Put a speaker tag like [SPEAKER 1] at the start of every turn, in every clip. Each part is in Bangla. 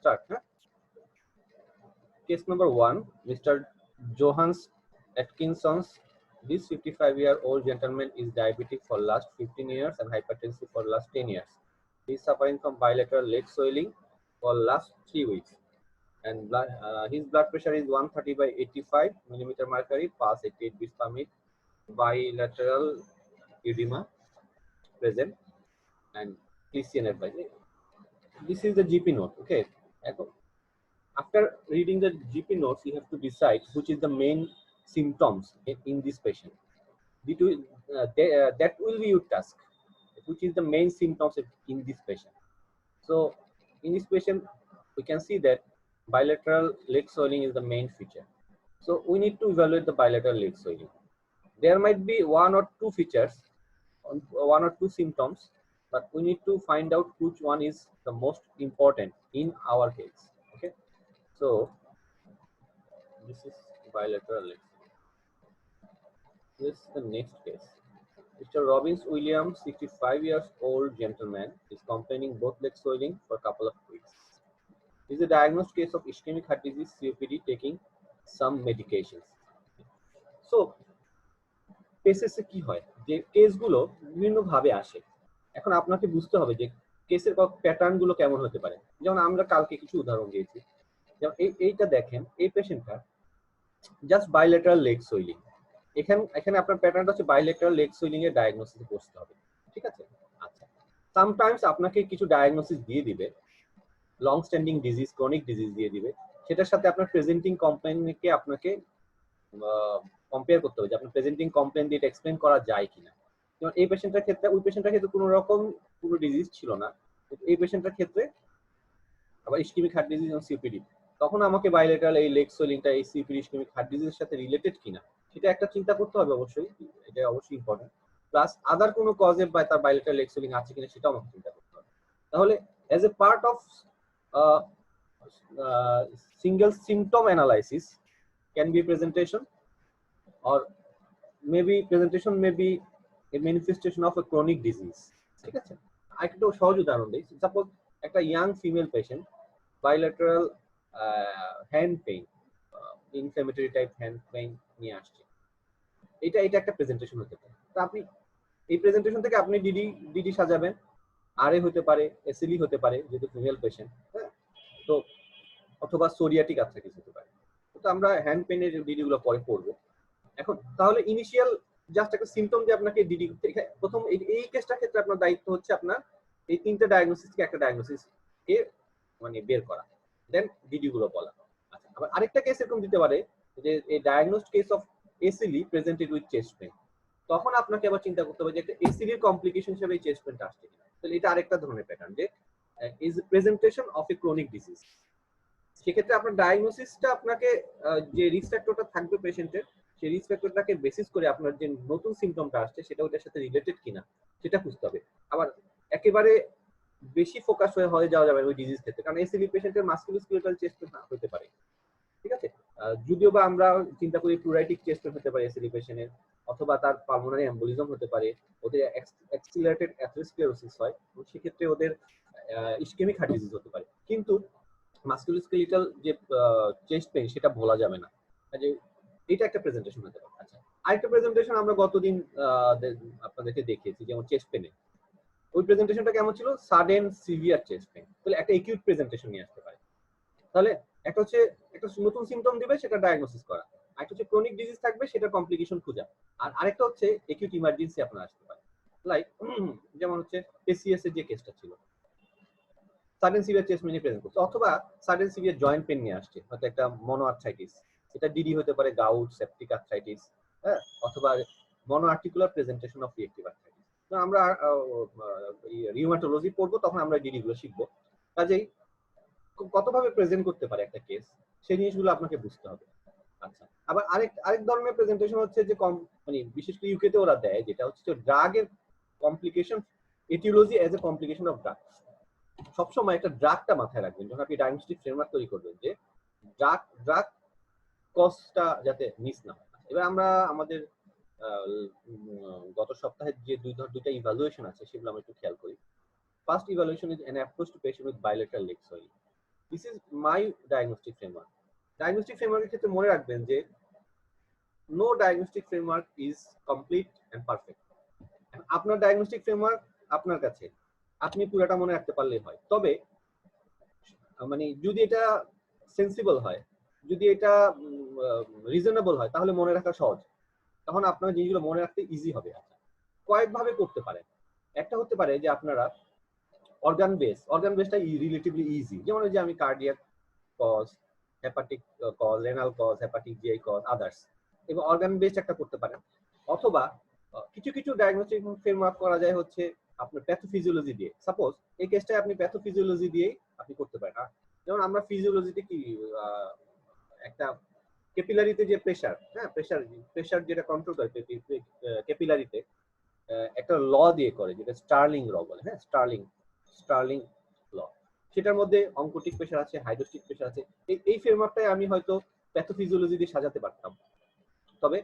[SPEAKER 1] start. Huh? Case number 1, Mr. Johannes Atkinson's. This 55-year-old gentleman is diabetic for last 15 years and hypertensive for last 10 years. He is suffering from bilateral leg swelling for last 3 weeks. And his blood pressure is 130 by 85 millimeter mercury, pulse 88 beats per minute, bilateral edema present, and clinician advice. This is the GP note. Okay. After reading the GP notes, you have to decide which is the main symptoms in this patient. That will be your task. Which is the main symptoms in this patient. So, in this patient, we can see that bilateral leg swelling is the main feature. So, we need to evaluate the bilateral leg swelling. There might be one or two features, one or two symptoms, but we need to find out which one is the most important in our case. Okay. So, this is bilateral leg swelling. This is the next case. Mr. Robbins Williams, 65 years old gentleman, is complaining both leg swelling for a couple of weeks. This is a diagnosed case of ischemic heart disease, COPD, taking some medications. So, কেসে কি হয় যে কেসগুলো বিভিন্ন ভাবে আসে। এখন আপনাকে বুঝতে হবে যে কেসের প্যাটার্ন গুলো কেমন হতে পারে। যেমন আমরা কালকে কিছু উদাহরণ দিয়েছি। যেমন এইটা দেখেন, এই পেশেন্টটা জাস্ট বাইলেটারাল লেগ সুইলিং। এখানে আপনার প্যাটার্নটা হচ্ছে বাইলেটারাল লেগ সুইলিং এর ডায়াগনোসিস করতে হবে। ঠিক আছে? আচ্ছা। সামটাইমস আপনাকে কিছু ডায়াগনোসিস দিয়ে দিবে। Long standing disease, chronic disease দিয়ে দিবে। সেটার সাথে আপনার প্রেজেন্টিং কমপ্লেইনকে আপনাকে কম্পেয়ার করতে হবে যে আপনার প্রেজেন্টিং কমপ্লেইন দিয়ে এটা এক্সপ্লেইন করা যায় কিনা। যেমন এই পেশেন্টটার ক্ষেত্রে, ওই পেশেন্টটার ক্ষেত্রে কোনো রকম কোনো ডিজিজ ছিল না। এই পেশেন্টটার ক্ষেত্রে আবার ইসকেমিক হার্ট ডিজিজ এবং সিপিডি, তখন আমাকে বাইলেটারাল এই লেগ সোয়েলিংটা এই সিপিডি ইসকেমিক হার্ট ডিজিজের সাথে রিলেটেড কিনা সেটা একটা চিন্তা করতে হবে। অবশ্যই এটা অবশ্যই ইম্পর্টেন্ট। প্লাস আদার কোনো কজে বা তার বাইলেটারাল লেগ সোয়েলিং আছে কিনা সেটাও আমাকে চিন্তা করতে হবে। তাহলে as a part of single symptom analysis can be presentation, or maybe presentation may be a manifestation of a chronic disease. ঠিক আছে? একটা সহজ উদাহরণ দিই। সাপোজ একটা young female patient bilateral hand pain, inflammatory type hand pain নিয়ে আসছে। এটা একটা প্রেজেন্টেশন হতে পারে। তো আপনি এই প্রেজেন্টেশন থেকে আপনি ডিডি সাজাবেন, আরএ হতে পারে, এসএলই হতে পারে যেহেতু ফিমেল পেশেন্ট, হ্যাঁ, তো অথবা সোরিয়াটিক আর্থ্রাইটিস হতে পারে। তো আমরা হ্যান্ড পেনের ডিডি গুলো পরে পড়বো। এখন তাহলে ইনিশিয়াল জাস্ট একটা সিম্পটম দিয়ে আপনাকে ডিডি প্রথম এই কেসটার ক্ষেত্রে আপনার দায়িত্ব হচ্ছে আপনার এই তিনটা ডায়াগনোসিস থেকে একটা ডায়াগনোসিস কে মানে বের করা, দেন ডিডি গুলো বলা। আচ্ছা, আবার আরেকটা কেস এরকম দিতে পারে যে এই ডায়াগনোসড কেস অফ এসিলি প্রেজেন্টেড উইথ চেস্ট পেইন, তখন আপনাকে আবার চিন্তা করতে হবে যে একটা এসিলির কমপ্লিকেশন হিসেবে এই চেস্ট পেইনটা আসছে কিনা। তাহলে এটা আরেকটা ধরনের প্যাটার্ন যে is presentation of A chronic disease. সেক্ষেত্রে আপনার ডায়াগনোসিসটা আপনাকে যে রিস্ক ফ্যাক্টরটা থাকবে পেশেন্টের, সেই রিস্ক ফ্যাক্টরটাকে বেসিস করে আপনার যে নতুন সিম্পটমটা আসছে সেটা ওটার সাথে রিলেটেড কিনা সেটা খুঁজতে হবে। আবার একেবারে বেশি ফোকাস হয়ে যাওয়া যাবে ওই ডিজিজ ক্ষেত্রে, কারণ এসিডি পেশেন্টের মাসকুলোস্কেলেটাল চেস্ট পেইন হতে পারে। ঠিক আছে? যদিও বা আমরা চিন্তা করি প্লুরাইটিক চেস্ট পেইন হতে পারে এসিডি পেশেন্টের, অথবা তার পালমোনারি এম্বোলিজম হতে পারে, ওদের অ্যাক্সিলারেটেড অ্যাথেরোস্ক্লেরোসিস হয়, সেক্ষেত্রে ওদের ইসকেমিক হার্ট ডিজিজ হতে পারে। কিন্তু মাসকুলোস্কেলেটাল যে চেস্ট পেইন সেটা বলা যাবে না, যে এটা একটা প্রেজেন্টেশন হতে পারে। আচ্ছা, আরেকটা প্রেজেন্টেশন আমরা গতদিন আপনাদেরকে দেখিয়েছি, যেমন চেস্ট পেনে ওই প্রেজেন্টেশনটা কেমন ছিল, সাডেন সিভিয়ার চেস্ট পেইন। তাহলে একটা একিউট প্রেজেন্টেশন নিয়ে আসতে পারে। তাহলে একটা হচ্ছে একটা নতুন সিম্পটম দিবে সেটা ডায়াগনোসিস করা, একটা হচ্ছে ক্রনিক ডিজিজ থাকবে সেটা কমপ্লিকেশন খোঁজা, আর আরেকটা হচ্ছে একিউট ইমার্জেন্সি আপনার আসতে পারে। লাইক যেমন হচ্ছে এসিএস এর যে কেসটা ছিল, sudden severe chest pain present করছে, অথবা সাডেন সিভিয়ার জয়েন্ট পেইন নিয়ে আসছে, হয়তো একটা মনো আর্থ্রাইটিস, এটা ডিডি হতে পারে গাউট, সেপটিক আর্থ্রাইটিস, হ্যাঁ, অথবা mono articular presentation of reactive arthritis. তো আমরা রিউমাটোলজি পড়বো, তখন আমরা ডিডি গুলো শিখবো। কাজেই কতভাবে প্রেজেন্ট করতে পারে একটা কেস, সেই জিনিসগুলো আপনাকে বুঝতে হবে। আচ্ছা, আবার আরেক ধরনের প্রেজেন্টেশন হচ্ছে যে মানে বিশেষ করে ইউকেতে ওরা দেয়, যেটা হচ্ছে ড্রাগের complication, etiology as a complication of drug. সবসময় একটা ড্রাগটা মাথায় রাখবেন যখন আপনি ডায়াগনস্টিক ফ্রেমওয়ার্ক তৈরি করবেন, যে ড্রাগ কস্টটা যাতে মিস না হয়। এবার আমরা আমাদের গত সপ্তাহে যে দুইটা ইভালুয়েশন আছে সেগুলো আমরা একটু খেয়াল করি। First evaluation is an approach to patient with bilateral leg swelling. This is my diagnostic framework. Diagnostic ফ্রেমওয়ার্কের ক্ষেত্রে মনে রাখবেন যে no diagnostic framework is complete and perfect. আপনার ডায়াগনস্টিক ফ্রেমওয়ার্ক আপনার কাছে, আপনি পুরোটা মনে রাখতে পারলেই হয়। তবে মানে যদি এটা সেন্সিবল হয়, যদি এটা রিজনেবল হয়, তাহলে মনে রাখা সহজ, তখন আপনার জিনিসগুলো মনে রাখতে ইজি হবে। আচ্ছা, কয়েকভাবে করতে পারেন। একটা হতে পারে যে আপনারা অর্গান বেসটা রিলেটিভলি ইজি, যেমন যে আমি cardiac cause, hepatic cause, renal cause, hepatic GI cause, others, এবং অর্গান বেসড একটা করতে পারেন। অথবা কিছু কিছু ডায়াগনস্টিক ফ্রেমওয়ার্ক করা যায় হচ্ছে আপনার প্যাথোফিজিওলজি দিয়ে। সাপোজ এই কেসটায় আপনি প্যাথোফিজিওলজি দিয়েই আপনি করতে পারেন। যেমন আমরা ফিজিওলজিতে কি একটা ক্যাপিলারিতে যে প্রেসার, হ্যাঁ প্রেসার যেটা কন্ট্রোল করে ক্যাপিলারিতে, একটা ল দিয়ে করে, যেটা স্টার্লিং ল বলে। হ্যাঁ, স্টার্লিং ল, সেটার মধ্যে অঙ্কোটিক প্রেসার আছে, হাইড্রোস্টিক প্রেসার আছে। এই ফ্রেমওয়ার্কটাই আমি হয়তো প্যাথোফিজিওলজি দিয়ে সাজাতে পারতাম। তবে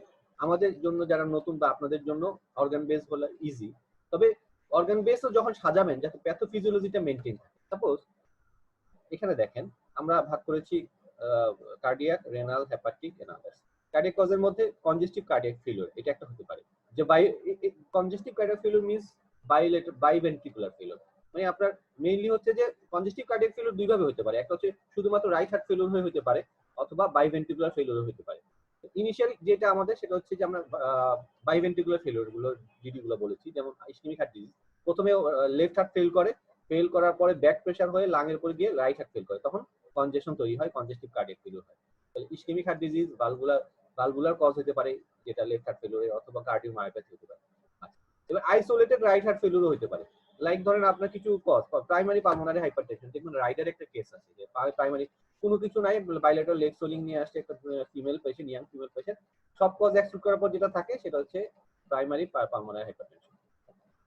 [SPEAKER 1] আমাদের জন্য যারা নতুন বা আপনাদের জন্য অর্গান বেস হলে ইজি। তবে অর্গান বেসও যখন সাজাবেন যাতে প্যাথোফিজিওলজিটা মেনটেন থাকে। সাপোজ এখানে দেখেন আমরা ভাগ করেছি cardiac, renal, hepatic and others. Cardiac কজের মধ্যে কনজেস্টিভ কার্ডিয়াক ফেলিওর, এটা একটা হতে পারে। যে congestive cardiac failure means biventricular failure. মানে আপনার মেইনলি হচ্ছে যে কনজেস্টিভ কার্ডিয়াক ফেলিওর দুই ভাবে হতে পারে। একটা হচ্ছে শুধুমাত্র রাইট হার্ট ফেলিওর হয়ে হতে পারে, অথবা বাইভেন্ট্রিকুলার ফেলিওর হতে পারে। ইনিশিয়ালি যেটা আমাদের সেটা হচ্ছে যে আমরা বাইভেন্ট্রিকুলার ফেলিওর গুলো ডিডি গুলো বলেছি, যেমন ইসকেমিক হার্ট ডিজিজ। প্রথমে লেফট হার্ট ফেল করার পরে ব্যাক প্রেসার হয়ে লাংয়ের উপরে গিয়ে রাইট হার্ট ফেল করে, তখন কনজেশন তৈরি হয়, কনজেস্টিভ কার্ডিয়াক ফেলিওর হয়। তাহলে ischemic heart disease valvular cause হতে পারে, যেটা লেফট হার্ট ফেলিওর, অথবা কার্ডিওমায়োপ্যাথি হতে পারে। এবার আইসোলেটেড রাইট হার্ট ফেলিওর হতে পারে। লাইক ধরেন আপনার কিছু কজ, প্রাইমারি পালমোনারি হাইপারটেনশন, দেখুন রাইডার একটা কেস আছে যে প্রাইমারি কোনো কিছু নাই, বাইলেটারাল লেগ সোলিং নিয়ে আসছে একটা female patient, young female patient. সব কজ এক্সক্লুড করার পর যেটা থাকে সেটা হচ্ছে প্রাইমারি পালমোনারি হাইপারটেনশন।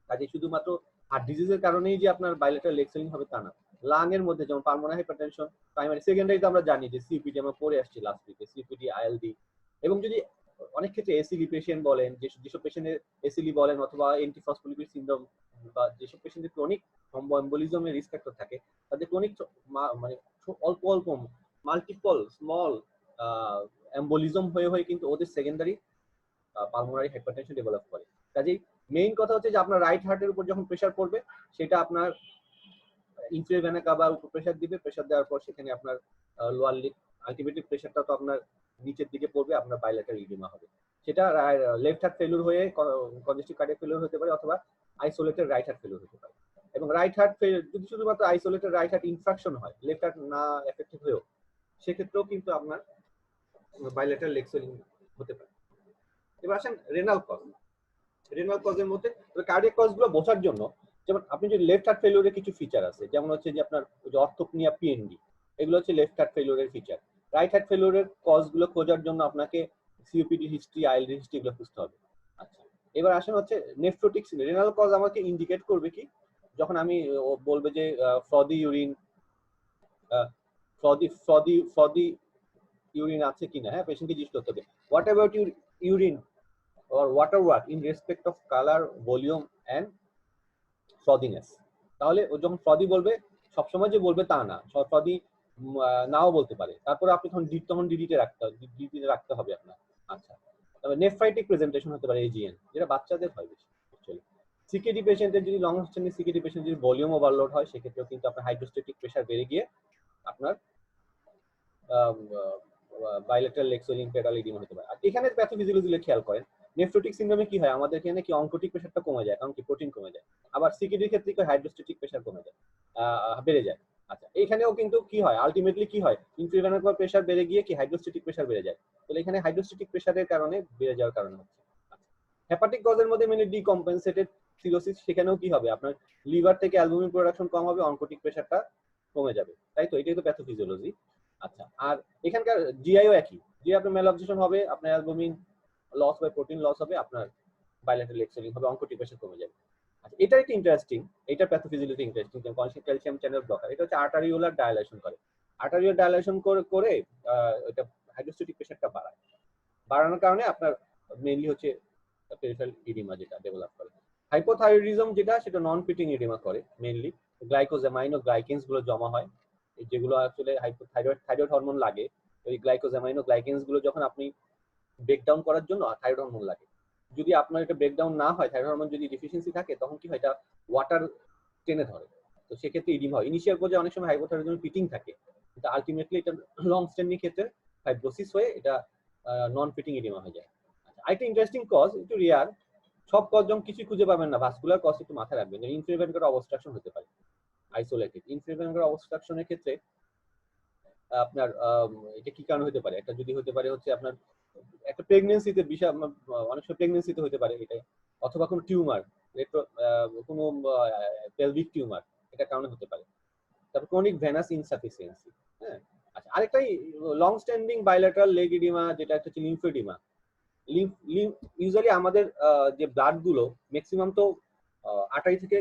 [SPEAKER 1] কাজে শুধুমাত্র হার্ট ডিজিজের কারণেই যে আপনার বাইলেটারাল লেগ সোলিং হবে তা না। লাং এর মধ্যে যেমন পালমোনারি হাইপারটেনশন, প্রাইমারি, সেকেন্ডারিতে আমরা জানি যে সিপিডি আমরা পড়ে আসছি লাস্ট উইকে, সিপিডি, আইএলডি। এবং যদি অনেক ক্ষেত্রে এসিলি পেশেন্ট বলেন, যেসব পেশেন্টের এসিলি বলেন, অথবা এন্টিফসফোলিপিড সিনড্রোম, বা যেসব পেশেন্টের ক্রনিক থ্রম্বোএম্বোলিজমের রিস্ক ফ্যাক্টর থাকে, তাদের ক্রনিক মানে অল্প অল্প মাল্টিপল স্মল এম্বোলিজম হয়ে কিন্তু ওদের সেকেন্ডারি পালমোনারি হাইপারটেনশন ডেভেলপ করে। কাজেই মেইন কথা হচ্ছে যে আপনার রাইট হার্টের উপর যখন প্রেসার পড়বে, সেটা আপনার ইনফেরিয়র ভেনা কাভার উপর প্রেসার দিবে। প্রেসার দেওয়ার পর সেখানে আপনার লোয়ার লিগ, আলটিমেটলি প্রেসারটা তো আপনার নিচের দিকে পড়বে, আপনার বাইলেটারাল ইডিমা হবে। সেটা লেফট হার্ট ফেলিওর হয়ে কনজেস্টিভ কার্ডিয়াক ফেলিওর হতে পারে, অথবা আইসোলেটেড রাইট হার্ট ফেলিওর হতে পারে। এবং রাইট হার্ট যদি শুধুমাত্র আইসোলেটেড রাইট হার্ট ইনফ্রাকশন হয়, লেফট হার্ট না এফেক্টেড হয়েও, সেক্ষেত্রেও কিন্তু আপনার বাইলেটারাল লেগ সোলিং হতে পারে। এবার আসেন রেনাল কজ। রেনাল কজের মধ্যে কার্ডিয়াক কজ গুলো বোঝার জন্য, যেমন আপনি যদি লেফট হার্ট ফেলিওরের কিছু ফিচার আছে, যেমন হচ্ছে যে আপনার অর্থোপনিয়া, পিএনডি, এগুলো হচ্ছে লেফট হার্ট ফেলিওরের ফিচার। রাইট হার্ট ফেলিওরের কজ গুলো খোঁজার জন্য আপনাকে সিওপিডি হিস্ট্রি, আইএলডি হিস্ট্রি এগুলো খুঁজতে হবে। আচ্ছা, এবার আসেন হচ্ছে নেফ্রোটিক। রেনাল কজ আমাকে ইন্ডিকেট করবে কি, যখন আমি বলবে যে ফ্রদি ইউরিন, ফ্রদি ইউরিন আছে কিনা। হ্যাঁ, পেশেন্টকে জিজ্ঞেস করতে হবে what about your urine or water work in respect of color, volume and frothiness। তাহলে ও যখন ফ্রদি বলবে, সবসময় যে বলবে তা না, ফ্রদি নাও বলতে পারে। তারপরে আপনি তখন ডিডিতে রাখতে হবে আপনার। আচ্ছা, তবে নেফ্রাইটিক প্রেজেন্টেশন হতে পারে, এজিএন, যেটা বাচ্চাদের হয় বেশি অ্যাকচুয়ালি। সিকেডি পেশেন্টের যদি লং স্ট্যান্ডিং সিকেডি পেশেন্ট যদি ভলিউম ওভারলোড হয়, সেক্ষেত্রেও কিন্তু আপনার হাইড্রোস্ট্যাটিক প্রেসার বেড়ে গিয়ে আপনার বাইলেটারাল লেগ সোলিং পেডাল ইডিমা হতে পারে। আর এখানে প্যাথোফিজিওলজি খেয়াল করেন, নেফ্রোটিক সিনড্রোমে কি হয়, আমাদের এখানে কি অঙ্কোটিক প্রেসারটা কমে যায়, কারণ কি প্রোটিন কমে যায়। আবার সিকেডির ক্ষেত্রে কি হাইড্রোস্ট্যাটিক প্রেসার কমে যায়, বেড়ে যায়। আচ্ছা, এখানেও কিন্তু কি হয়, আলটিমেটলি কি হয়, ইনফ্রাভেনাল প্রেসার বেড়ে গিয়ে কি হাইড্রোস্ট্যাটিক প্রেসার বেড়ে যায়। তাহলে এখানে হাইড্রোস্ট্যাটিক প্রেসারের কারণে বেড়ে যাওয়ার কারণ হচ্ছে। হেপাটিক কজের মধ্যে মেনলি ডিকম্পেনসেটেড সিরোসিস, সেখানেও কি হবে, আপনার লিভার থেকে অ্যালবুমিন প্রোডাকশন কম হবে, অঙ্কোটিক প্রেসারটা কমে যাবে, তাই তো। এটাই তো প্যাথোফিজিওলজি। আচ্ছা, আর এখানকার জিআইও একই, যে আপনার ম্যাল অবজেশন হবে, আপনার অ্যালবুমিন লস হবে, প্রোটিন লস হবে, আপনার বাইলেটারাল লেগ সোলিং হবে, অঙ্কোটিক প্রেসার কমে যাবে। আচ্ছা, এটা একটা ইন্টারেস্টিং, এটা pathophysiology interesting. Concede calcium channel blocker, এটা হচ্ছে আর্টারিওলার ডায়ালেশন করে। আর্টারিওলার ডায়ালেশন করে এটা হাইড্রোস্ট্যাটিক প্রেসারটা বাড়ানোর কারণে আপনার মেইনলি হচ্ছে পেরিফেরাল ইডিমা যেটা ডেভেলপ করে। হাইপোথাইরয়েডিজম যেটা, সেটা নন ফিটিং ইডিমা করে মেইনলি, গ্লাইকোজামাইন ও গ্লাইকেন্স গুলো জমা হয়, যেগুলো আসলে থাইরয়েড হরমোন লাগে, ওই গ্লাইকোজামাইনো গ্লাইকেন্স গুলো যখন আপনি ব্রেকডাউন করার জন্য থাইরয়েড হরমোন লাগে। যদি আপনার এটা ব্রেকডাউন না হয়, থাইরয়েড হরমোন যদি ডিফিসিয়েন্সি থাকে, তখন কি হয়, এটা ওয়াটার টেনে ধরে। তো সেক্ষেত্রে ইডিমা হয়। ইনিশিয়াল পর্যায়ে অনেক সময় হাইপোথাইরয়েডিজম ফিটিং থাকে, কিন্তু আলটিমেটলি এটা লং স্ট্যান্ডিং ক্ষেত্রে ফাইব্রোসিস হয়ে এটা নন ফিটিং ইডিমা হয়ে যায়। আরেকটা ইন্টারেস্টিং কজ, একটু রেয়ার, সব কজ যেমন কিছু খুঁজে পাবেন না, ভাস্কুলার কজ একটু মাথায় রাখবেন। ইনফ্রাভেনকুলার অবস্ট্রাকশন হতে পারে আইসোলেটেড। ইনফ্রাভেনকুলার অবস্ট্রাকশনের ক্ষেত্রে আপনার এটা কি কারণ হতে পারে, একটা যদি হতে পারে হচ্ছে আপনার একটা প্রেগনেন্সিতে বিষয়, অনেক সময় প্রেগনেন্সিতে হতে পারে এটা, অথবা কোনো টিউমার, কোনো পেলভিক টিউমার, এটা কারণে হতে পারে। তারপর ক্রনিক ভেনাস ইনসাফিসিয়েন্সি। হ্যাঁ, আচ্ছা, আরেকটাই long standing bilateral leg oedema, যেটা হচ্ছে লিম্ফেডিমা। ইউজুয়ালি আমাদের যে ব্লাড গুলো ম্যাক্সিমাম তো আর্টারি থেকে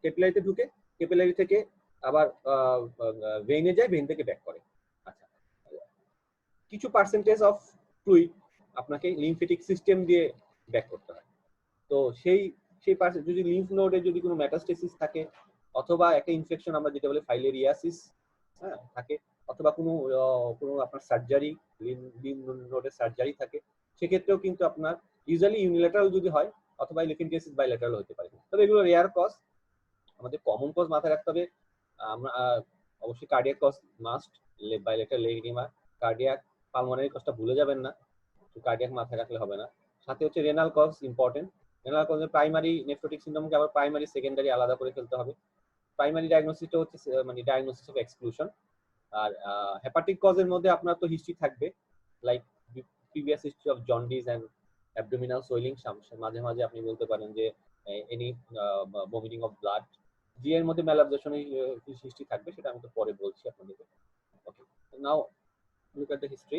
[SPEAKER 1] ক্যাপিলারিতে ঢুকে, ক্যাপিলারি থেকে আবার ভেইনে যায়, ভেইন থেকে ব্যাক করে। আচ্ছা, কিছু পার্সেন্টেজ অফ ফ্লুইড আপনাকে লিম্ফেটিক সিস্টেম দিয়ে ব্যাক করতে হয়। তো সেই যদি লিম্ফ নোডে যদি কোনো মেটাস্টেসিস থাকে, অথবা একটা ইনফেকশন আমরা যেটা বলি ফাইলেরিয়াসিস, হ্যাঁ, থাকে, অথবা কোনো আপনার সার্জারি, লিম্ফ নোডের সার্জারি থাকে, সেক্ষেত্রেও কিন্তু আপনার ইউজুয়ালি ইউনিল্যাটারাল যদি হয়, অথবা ইলেফিনটিয়াসিস বাইল্যাটারাল হতে পারে। তবে এগুলো রেয়ার কজ। আমাদের কমন কজ মাথায় রাখতে হবে। আমরা অবশ্যই cardiac cause must, bilateral leg oedema, cardiac, pulmonary কজটা ভুলে যাবেন না, কার্ডিয়াক মাথায় রাখলে হবে না। সাথে হচ্ছে renal cause important. Renal কজে primary nephrotic সিনড্রোমকে আবার প্রাইমারি সেকেন্ডারি আলাদা করে ফেলতে হবে। প্রাইমারি ডায়াগনোসিসটা হচ্ছে মানে ডায়াগনোসিস অফ এক্সক্লুশন। আর হেপাটিক কজের মধ্যে আপনার তো হিস্ট্রি থাকবে, like previous history of jaundice and abdominal swelling. মাঝে মাঝে আপনি বলতে পারেন যে এনি ভমিটিং অফ ব্লাড। জি এর মধ্যে ম্যালাবজেশনের হিস্ট্রি থাকবে, সেটা আমি তো পরে বলছি আপনাদেরকে। ওকে, নাও লুক এট দ্য হিস্ট্রি।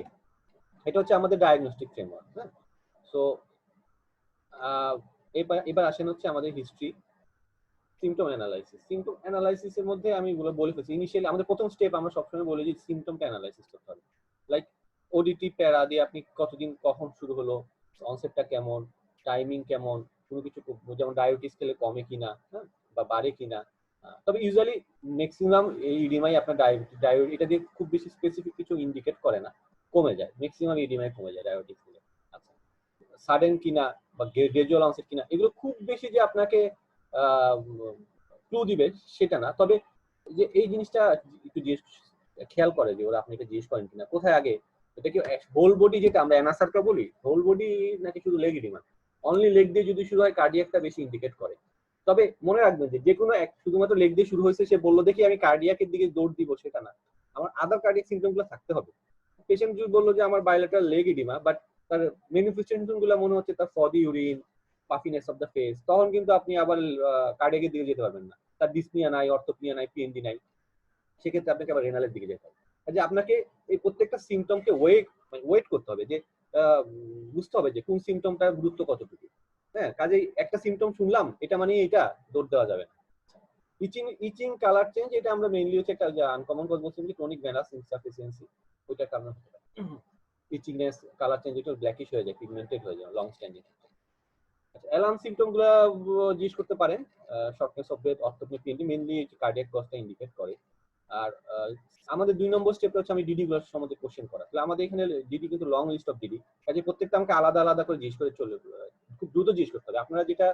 [SPEAKER 1] এটা হচ্ছে আমাদের ডায়াগনস্টিক ফ্রেমওয়ার্ক। হ্যাঁ, সো এবার আসেন হচ্ছে আমাদের হিস্ট্রি, সিমটম অ্যানালাইসিস। সিমটম অ্যানালাইসিসের মধ্যে আমি এগুলো বলে ফেলছি। ইনিশিয়ালি আমাদের প্রথম স্টেপ আমরা সবসময় বলি যে সিমটমটা অ্যানালাইসিস করতে হবে। লাইক ওডিটি প্যারা দিয়ে আপনি কতদিন, কখন শুরু হলো, অনসেটটা কেমন, টাইমিং কেমন, কোনো কিছু যেমন ডায়াবেটিস খেলে কমে কিনা, হ্যাঁ, বা বাড়ে কিনা। তবে ইউজুয়ালি ম্যাক্সিমাম এই ইডিমাই আপনার ডায়াবেটিস এটা দিয়ে খুব বেশি স্পেসিফিক কিছু ইন্ডিকেট করে না, কমে যায়, ম্যাক্সিমাম ইডিমাই কমে যায় ডায়াবেটিস খেলে। আচ্ছা, সাডেন কিনা বা গ্রাজুয়াল অনসেট কিনা, এগুলো খুব বেশি যে আপনাকে ক্লু দিবে সেটা না। তবে যে এই জিনিসটা একটু খেয়াল করে যে ওরা আপনাকে জিজ্ঞেস করেন কিনা কোথায় আগে, এটা কি হোল বডি, যেটা আমরা অ্যানাসারটা বলি, হোল বডি নাকি শুধু লেগ ইডিমা। অনলি লেগ দিয়ে যদি শুরু হয়, কার্ডিয়াকটা বেশি ইন্ডিকেট করে। তবে মনে রাখবেন যে কোনো শুধুমাত্র লেগ দিয়ে শুরু হয়েছে, সে বললো দেখি আমি কার্ডিয়াকের দিকে দৌড় দিব, সেটা না। আমার আদার কার্ডিয়াক সিমটম গুলো থাকতে হবে। পেশেন্ট যদি বললো যে আমার বাইলেটারাল লেগ ইডিমা, বাট তার ম্যানিফেস্টেশন গুলো মনে হচ্ছে তার frothy urine, puffiness of the face, তখন কিন্তু আপনি আবার কার্ডিয়াকের দিকে যেতে পারবেন না। তার ডিসনিয়া নাই, অর্থোপনিয়া নাই, পিএনডি নাই, সেক্ষেত্রে আপনাকে আবার রেনালের দিকে যেতে হবে। যে আপনাকে এই প্রত্যেকটা সিমটমকে ওয়েট করতে হবে, যে বুঝতে হবে যে কোন সিমটমটার গুরুত্ব কতটুকু। হ্যাঁ, কাজেই একটা সিমটম শুনলাম এটা মানে এটা দৌড় দেওয়া যাবে না। ইচিং কালার চেঞ্জ, এটা আমরা মেইনলি হচ্ছে একটা আনকমন কজ বলছি, ক্রনিক ভেনাস ইনসাফিসিয়েন্সি, ওইটার কারণে হতে পারে। ইচিংনেস, কালার চেঞ্জ, এটা ব্ল্যাকিশ হয়ে যায়, পিগমেন্টেড হয়ে যায় লং স্ট্যান্ডিং। আচ্ছা, অ্যালার্ম সিমটম গুলো জিজ্ঞেস করতে পারেন। Shortness of breath, orthopnoeic, PND, mainly cardiac কজটা ইন্ডিকেট করে। আর আমাদের 2 নম্বর স্টেপটা হচ্ছে আমি ডিডি গুলোর সম্বন্ধে কোশ্চেন করা। তাহলে আমাদের এখানে ডিডি কিন্তু লং লিস্ট অফ ডিডি, কাজে প্রত্যেকটা আমাকে আলাদা আলাদা করে জিজ্ঞেস করে চলে, খুব দ্রুত জিজ্ঞেস করতে হবে। আপনারা যেটা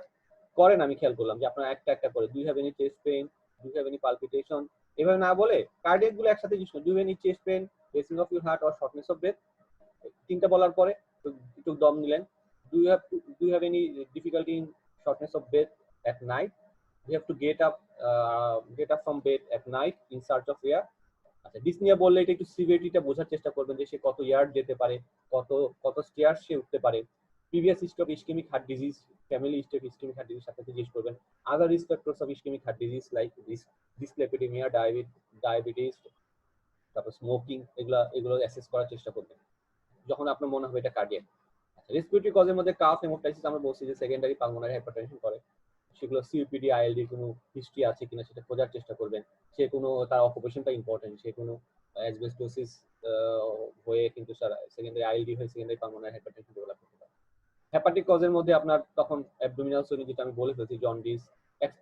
[SPEAKER 1] করেন আমি খেয়াল করলাম যে আপনারা একটা একটা করে, do you have any chest pain, do you have any palpitation, এভাবে না বলে কার্ডিয়াক গুলো একসাথে জিজ্ঞেস করেন, do you have any chest pain, racing of your heart or shortness of breath. তিনটা বলার পরে একটু দম নিলেন, do you have any difficulty in shortness of breath at night, you have to get up from bed at night in search of air. আচ্ছা, ডিসনিয়া বললে এটা একটু সিভিয়ারিটিটা বোঝার চেষ্টা করবেন যে সে কত ইয়ার্ড যেতে পারে, কত স্টেয়ার সে উঠতে পারে। Previous history of ischemic heart disease, family history of ischemic heart disease সাথে জিজ্ঞেস করবেন। Other risk factors of ischemic heart disease like dyslipidemia, diabetes, তারপর স্মোকিং, এগুলো অ্যাসেস করার চেষ্টা করবেন যখন আপনার মনে হবে এটা কার্ডিয়াক। আচ্ছা, রেসপিরেটরি কজের মধ্যে কাফ, হেমোটাইসিস আমরা বলছি যে সেকেন্ডারি পালমোনারি হাইপারটেনশন করে, সেগুলো সিওপিডি, আইএলডি কোনো হিস্ট্রি আছে কিনা সেটা খোঁজার চেষ্টা করবেন। সে কোনো, তার অকুপেশনটা ইম্পর্টেন্ট, সে কোনো অ্যাসবেস্টোসিস হয়ে কিন্তু সেকেন্ডারি আইএলডি হয়ে সেকেন্ডারি পালমোনারি হাইপারটেনশন ডেভেলপ করতে পারে। হেপাটিক কজের মধ্যে আপনার তখন অ্যাবডোমিনাল সোয়েলিং, যেটা আমি বলে ফেলছি, জন্ডিস,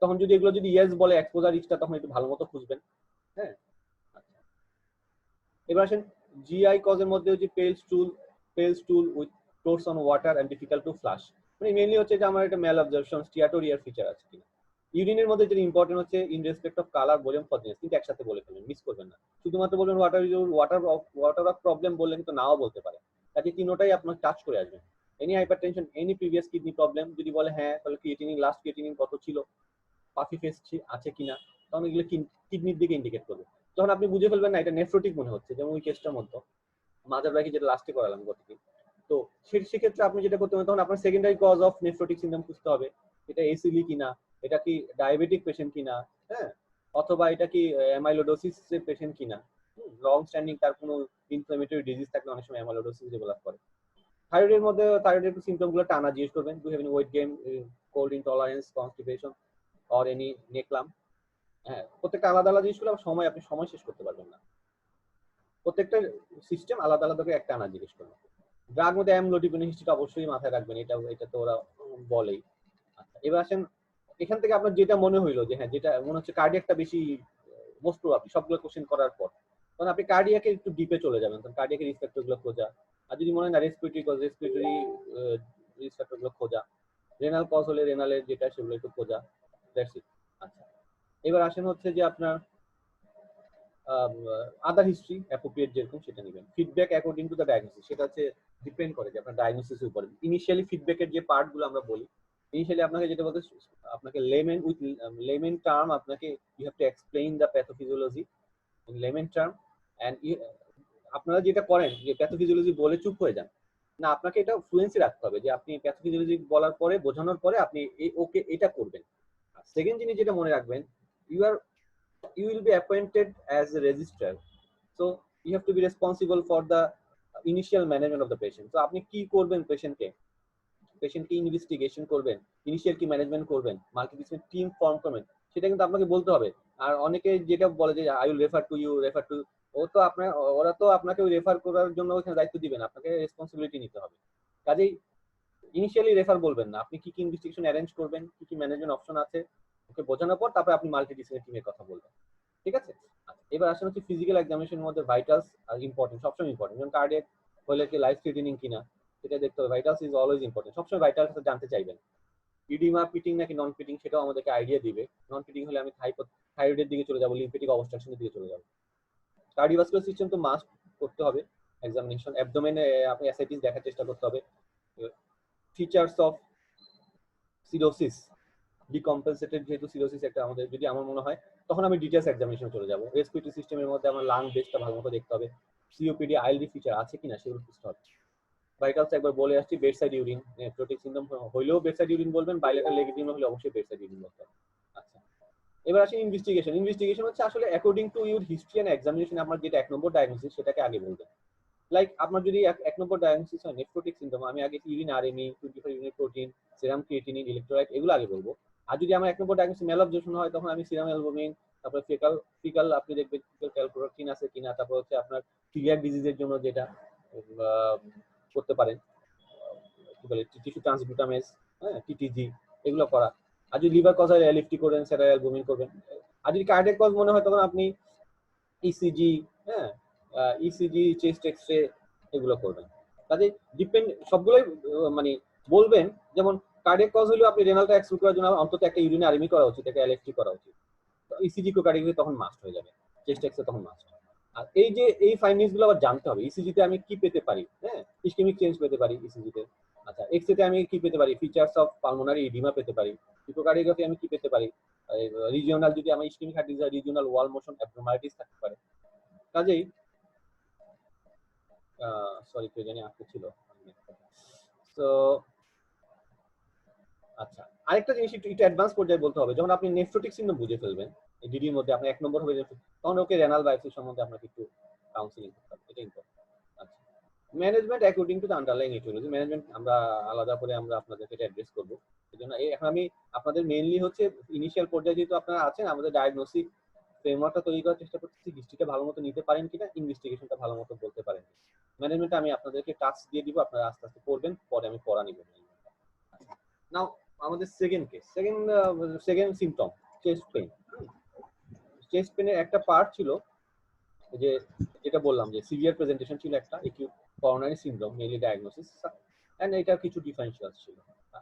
[SPEAKER 1] তখন যদি এগুলো যদি ইয়েস বলে এক্সপোজার রিস্কটা তখন একটু ভালো মতো খুঁজবেন। হ্যাঁ, আচ্ছা, এবার আসেন জিআই কজের মধ্যে হচ্ছে pale stool with floats on water and difficult to flush, মানে মেইনলি হচ্ছে যে আমার একটা ম্যাল অবজারপশন স্টিয়াটোরিয়ার ফিচার আছে কিনা। ইউরিনের মধ্যে যেটা ইম্পর্টেন্ট হচ্ছে in respect of colour, volume, ফজনেস, কিন্তু একসাথে বলে ফেলবেন, মিস করবেন না। শুধুমাত্র বলবেন ওয়াটার অফ প্রবলেম বললে কিন্তু নাও বলতে পারে, কাজে তিনোটাই আপনার টাচ করে আসবেন। Any hypertension, any previous kidney problem, যদি বলে হ্যাঁ তাহলে ক্রিয়েটিনিন, লাস্ট ক্রিয়েটিনিন কত ছিল, পাফি ফেস আছে কিনা, তখন এগুলো কিডনির দিকে ইন্ডিকেট করবে। যখন আপনি বুঝে ফেলবেন না এটা নেফ্রোটিক মনে হচ্ছে, যেমন ওই কেসটার মতো মাজার ব্যাগি যেটা লাস্টে করালাম গতদিন, তো সেক্ষেত্রে আপনি যেটা করতে হবে তখন আপনার secondary cause of nephrotic syndrome খুঁজতে হবে। এটা এসিলি কিনা, এটা কি ডায়াবেটিক পেশেন্ট কিনা, হ্যাঁ, অথবা এটা কি অ্যামাইলোডোসিস এর পেশেন্ট কিনা। লং স্ট্যান্ডিং তার কোনো ইনফ্লামেটরি ডিজিজ থাকলে অনেক সময় অ্যামাইলোডোসিস ডেভেলপ করে। থাইরয়েডের মধ্যে থাইরয়েডের সিমটম গুলো টানা জিজ্ঞেস করবেন, do have any weight gain, cold intolerance, constipation or any neck lump. হ্যাঁ, প্রত্যেকটা আলাদা আলাদা জিনিস করলে আপনি সময় শেষ করতে পারবেন না। প্রত্যেকটা সিস্টেম আলাদা আলাদা করে একটা আনা জিজ্ঞেস করবেন। ড্রাগ মধ্যে অ্যামলোডিপিন হিস্ট্রিটা অবশ্যই মাথায় রাখবেন, এটা তো ওরা বলেই। আচ্ছা, এবার আসেন এখান থেকে আপনার যেটা মনে হইলো যে হ্যাঁ, যেটা মনে হচ্ছে কার্ডিয়াকটা বেশি মোস্ট প্রবাবলি সবগুলো কোশ্চেন করার পর, তখন আপনি কার্ডিয়াকে একটু ডিপে চলে যাবেন, তখন কার্ডিয়াকের রিস্ক ফ্যাক্টরগুলো খোঁজা। আর যদি মনে হয় না রেসপিরেটরি রিস্ক ফ্যাক্টরগুলো খোঁজা, রেনাল কজ হলে রেনালের যেটা সেগুলো একটু খোঁজা, দ্যাটস ইট। আচ্ছা, এবার আসেন হচ্ছে যে আপনার আদার হিস্ট্রি অ্যাপ্রোপ্রিয়েট যেরকম সেটা নেবেন। Feedback according to the diagnosis, সেটা হচ্ছে ডিপেন্ড করে যে আপনার ডায়াগনোসিসের উপরে। ইনিশিয়ালি ফিডব্যাকের যে পার্টগুলো আমরা বলি, ইনিশিয়ালি আপনাকে যেটা বলতে, আপনাকে লেমেন টার্ম আপনাকে you have to explain the pathophysiology in layman term, and আপনারা যেটা করেন যে প্যাথোফিজিওলজি বলে চুপ হয়ে যান না, আপনাকে এটা ফ্লুয়েন্সি রাখতে হবে যে আপনি প্যাথোফিজিওলজি বলার পরে, বোঝানোর পরে আপনি ওকে এটা করবেন। সেকেন্ড জিনিস যেটা মনে রাখবেন, you are you will be appointed as a registrar, so you have to be responsible for the initial management of the patient. So আপনি কি করবেন, পেশেন্টকে ইনভেস্টিগেশন করবেন, ইনিশিয়াল কি ম্যানেজমেন্ট করবেন, মাল্টিডিসিপ্লিনারি টিম ফর্ম করবেন, সেটা কিন্তু আপনাকে বলতে হবে। আর অনেকে যেটা বলে যে আই উইল রেফার টু, ওরা তো আপনাকে ওই রেফার করার জন্য ওখানে দায়িত্ব দিবেন, আপনাকে রেসপন্সিবিলিটি নিতে হবে। কাজেই ইনিশিয়ালি রেফার বলবেন না, আপনি কি কি ইনভেস্টিগেশন অ্যারেঞ্জ করবেন, কি কি ম্যানেজমেন্ট অপশন আছে, ওকে বোঝানোর পর তারপরে আপনি মাল্টিডিসিপ্লিনারি টিমের কথা বলবেন। ঠিক আছে? আচ্ছা, এবার আসলে হচ্ছে ফিজিক্যাল এক্সামিনেশনের মধ্যে ভাইটালস আর ইম্পর্টেন্ট, সবসময় ইম্পর্টেন্ট। যেমন কার্ডিয়াক হলে কি লাইফ থ্রেটেনিং কিনা সেটা দেখতে হবে। ভাইটালস ইজ অলওয়েজ ইম্পর্টেন্ট, সবসময় ভাইটালস জানতে চাইবেন। ইডিমা পিটিং নাকি নন পিটিং সেটাও আমাদেরকে আইডিয়া দিবে। নন পিটিং হলে আমি থাইরয়েডের দিকে চলে যাবো, লিম্ফেটিক অবস্ট্রাকশনের দিকে চলে যাবো। কার্ডিওভাস্কুলার সিস্টেম তো মাস্ট করতে হবে এক্সামিনেশন। অ্যাবডোমেনে আপনি অ্যাসাইটিস দেখার চেষ্টা করতে হবে। ফিচার্স অফ সিরোসিস, ডিকম্পেনসেটেড যেহেতু সিরোসিস একটা আমাদের, যদি আমার মনে হয় তখন আমি ডিটেলস এক্সামিনেশন চলে যাবো। রেসপিরেটরি সিস্টেমের মধ্যে আমার লাং বেসটা ভালো মতো দেখতে হবে, সিওপিডি আইএলডি ফিচার আছে কিনা সেগুলো বুঝতে হবে। ভাইটালস একবার বলে আসছি, বেডসাইড ইউরিন, নেফ্রোটিক সিনড্রোম হইলেও বেডসাইড ইউরিন বলবেন, বাইলেটারাল লেগিটিমা হলে অবশ্যই বেডসাইড ইউরিন বলতে হবে। আচ্ছা, এবার আসি ইনভেস্টিগেশন। ইনভেস্টিগেশন হচ্ছে আসলে according to your history and examination, আমার যেটা 1 নম্বর ডায়াগনোসিস সেটাকে আগে বলবেন। লাইক আপনার যদি 1 নম্বর ডায়াগনোসিস হয় নেফ্রোটিক সিনড্রোম, আমি আগে ইউরিন আরএমই, 24 ইউনিট প্রোটিন, সেরাম ক্রিয়েটিনিন, ইলেক্ট্রোলাইট এগুলো আগে বলবো। আর যদি আমার 1 নম্বর ডায়াগনোসিস ম্যালঅবজরপশন হয় তখন আমি সিরাম অ্যালবুমিন, তারপর ফিকাল আপনি দেখবেন ফিকাল ক্যালপ্রোটিন আছে কিনা, তারপর হচ্ছে আপনার সিলিয়াক ডিজিজের জন্য যেটা করতে পারেন কি বলে টিস্যু ট্রান্সগ্লুটামেজ, হ্যাঁ, টিটিজি, এগুলো করা। আর যদি লিভার কজ হয় এলএফটি করবেন, সেটা অ্যালবুমিন করবেন। আর যদি কার্ডিয়াক কজ মনে হয় তখন আপনি ইসিজি, হ্যাঁ, ইসিজি, চেস্ট এক্সরে এগুলো করবেন। কাজে ডিপেন্ড সবগুলোই মানে বলবেন। যেমন কার্ডিয়াক কজ হলেও আপনি রেনালটা এক্সক্লুড করার জন্য অন্তত একটা ইউরিন আরএমই করা উচিত, একটা এলএফটি করা উচিত। ইসিজি কো কার্ডিয়াক তখন মাস্ট হয়ে যাবে, চেস্ট এক্সরে তখন মাস্ট। আর এই যে এই ফাইন্ডিংস গুলো আবার জানতে হবে। ইসিজিতে আমি কি পেতে পারি, হ্যাঁ, ইসকেমিক চেঞ্জ পেতে পারি ইসিজিতে। আচ্ছা, এক্সরেতে আমি কি পেতে পারি, ফিচার্স অফ পালমোনারি এডিমা পেতে পারি। ইকোকার্ডিওগ্রাফি আমি কি পেতে পারি, রিজিওনাল যদি আমার ইসকেমিক হার্ট ডিজিজ, রিজিওনাল ওয়াল মোশন অ্যাবনরমালিটিস থাকতে পারে। কাজেই সরি কেউ জানি আটকে ছিল। তো আচ্ছা, আরেকটা জিনিস একটু অ্যাডভান্স পর্যায়ে বলতে হবে। যখন আপনি নেফ্রোটিক সিনড্রোম বুঝে ফেলবেন, এই ডিডির মধ্যে আপনি 1 নম্বর হবে, তখন ওকে রেনাল বায়োপসি সম্বন্ধে আপনাকে একটু কাউন্সিলিং করতে হবে, এটা ইম্পর্টেন্ট। আচ্ছা, management according to the underlying etiology, management আমরা আলাদা করে আমরা আপনাদেরকে এটা অ্যাড্রেস করবো। এজন্য এখন আমি আপনাদের মেইনলি হচ্ছে ইনিশিয়াল পর্যায়ে যেহেতু আপনারা আছেন, আমাদের ডায়াগনোসিক ফ্রেমওয়ার্কটা তৈরি করার চেষ্টা করতেছি, হিস্ট্রিটা ভালো মতো নিতে পারেন কিনা, ইনভেস্টিগেশনটা ভালো মতো বলতে পারেন। ম্যানেজমেন্টে আমি আপনাদেরকে টাস্ক দিয়ে দিব, আপনারা আস্তে আস্তে করবেন, পরে আমি পড়া নিব। নাও আমাদের second symptom, chest pain. Chest পেইনের একটা পার্ট ছিল যে যেটা বললাম যে সিভিয়ার প্রেজেন্টেশন ছিল একটা acute coronary syndrome mainly diagnosis, and এটা কিছু ডিফারেন্সিয়াল ছিল।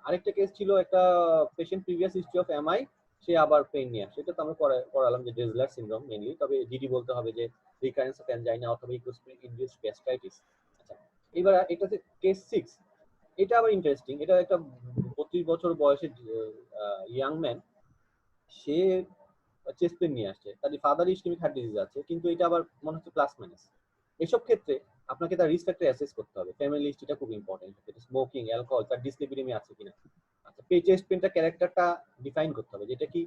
[SPEAKER 1] আরেকটা কেস ছিল একটা patient previous history of MI, সে আবার পেইন নিয়ে আসে, এটা তো আমরা পড়ালাম যে ডেজলার সিনড্রোম মেইনলি, তবে ডিডি বলতে হবে যে রিকারেন্স অফ অ্যানজাইনা অথবা ইনডিউসড গ্যাস্ট্রাইটিস। আচ্ছা, এবার এটা হচ্ছে কেস 6, এটা আবার ইন্টারেস্টিং। এটা একটা 32 বছর বয়সের ইয়াং ম্যান, সে চেস্ট পেন নিয়ে আসছে, তার ফাদার ইসকেমিক হার্ট ডিজিজ আছে, কিন্তু এটা আবার মনে হচ্ছে প্লাস মাইনাস। এসব ক্ষেত্রে আপনাকে তার রিস্ক ফ্যাক্টর অ্যাসেস করতে হবে, ফ্যামিলি হিস্ট্রিটা খুব ইম্পর্টেন্ট, স্মোকিং, অ্যালকোহল, তার ডিসলিপিডেমি আছে কিনা। আচ্ছা, চেস্ট পেনটা ক্যারেক্টারটা ডিফাইন করতে হবে, যেটা কি